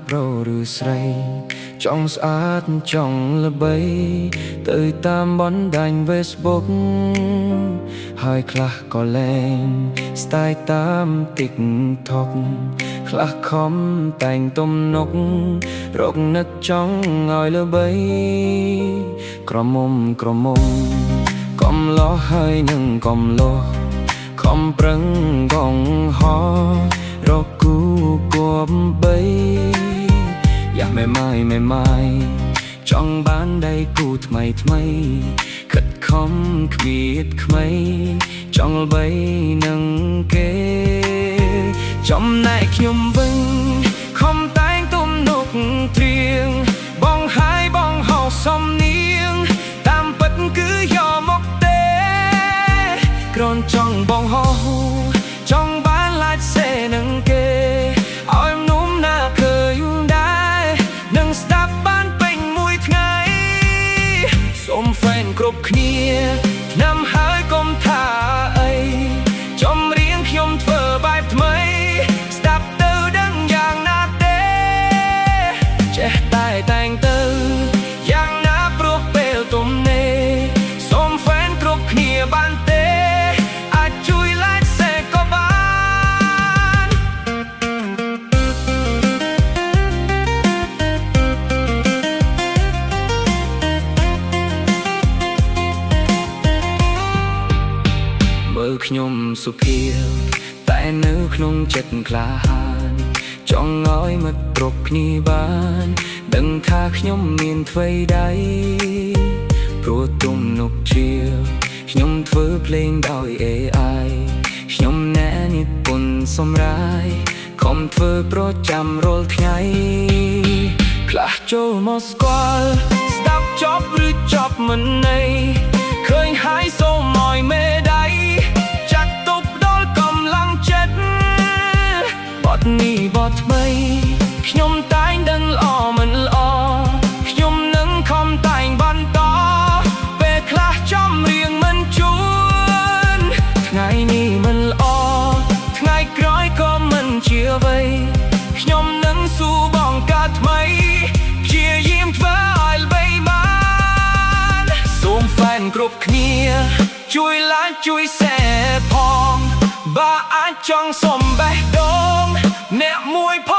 ប្រឬស្រីចង់ស្អាតចង់ល្បីទៅតាមបណ្ដាញ Facebook ហើយខ្លះក៏លែង style តាម TikTok ខ្លះខំតែងទំនុករកនឹកចង់ឲ្យល្បីក្រមុំកំលោះហើយនឹងកំលោះខំប្រឹងកងហោរកគូគំបីយ៉ាមេម៉ាយចង់បានដៃគូថ្មីខិតខំខ្វៀតខ្មៃចង់ល្បីនឹងគេចំណែកខ្ញុំវិញខំតែងទំនុកត្រៀងបងហើយបងហៅសំនៀងតាមពិតគឺយកមកទេគ្រាន់ចង់បងហៅចង់បានឡាច់សេនឹងគេឲ្យนุ่มណាเคยដែរនឹងស្ដាប់បានពេញមួយថ្ងៃសូមហ្វេនគ្រប់គ្នាឆ្នាំហើយកុំថាអីចម្រៀងខ្ញុំធ្វើបែបថ្មីស្ដាប់ទៅដឹងយ៉ាងណាទេចេះតែងទៅយ៉ាងណាព្រោះពេលទំនេរសូមហ្វេនគ្រប់គ្នាបានទេអាចជួយ like សេក៏បានមើលខ្ញុំសុភាតែនៅក្នុងចិត្តក្លាហានចង់ឲ្យមកគ្រប់គ្នាបានដឹងថាខ្ញុំមានអ្វីដែរព្រោះទំនុកជាខ្ញុំធ្វើភ្លេងដោយ AI ខ្ញុំណែនិពន្ធសម្រាយខំធ្វើប្រចាំរាល់ថ្ងៃខ្លះចូលមកស្គាល់ស្ដាប់ចប់ឬចប់មិនន័យឃើញហើយសូមឲ្យមេដៃចាក់ទុកដល់កម្លាំងចិត្តបទនេះបទថ្មីខ្ញុំតែងដឹងល្អមិនល្អខ្ញុំនឹងខំតែងបន្តពេលខ្លះចំរៀងមិនជួនថ្ងៃនេះមិនល្អថ្ងៃក្រោយក៏មិនជាអ្វីខ្ញុំនឹងស៊ូបងកើតថ្មីព្យាយាមធ្វើឲ្យល្បីបានសូមហ្វេនគ្រប់គ្នាជួយ like ជួយ share ផងបើអាចចង់សុំបេះដូងអ្នកមួយផង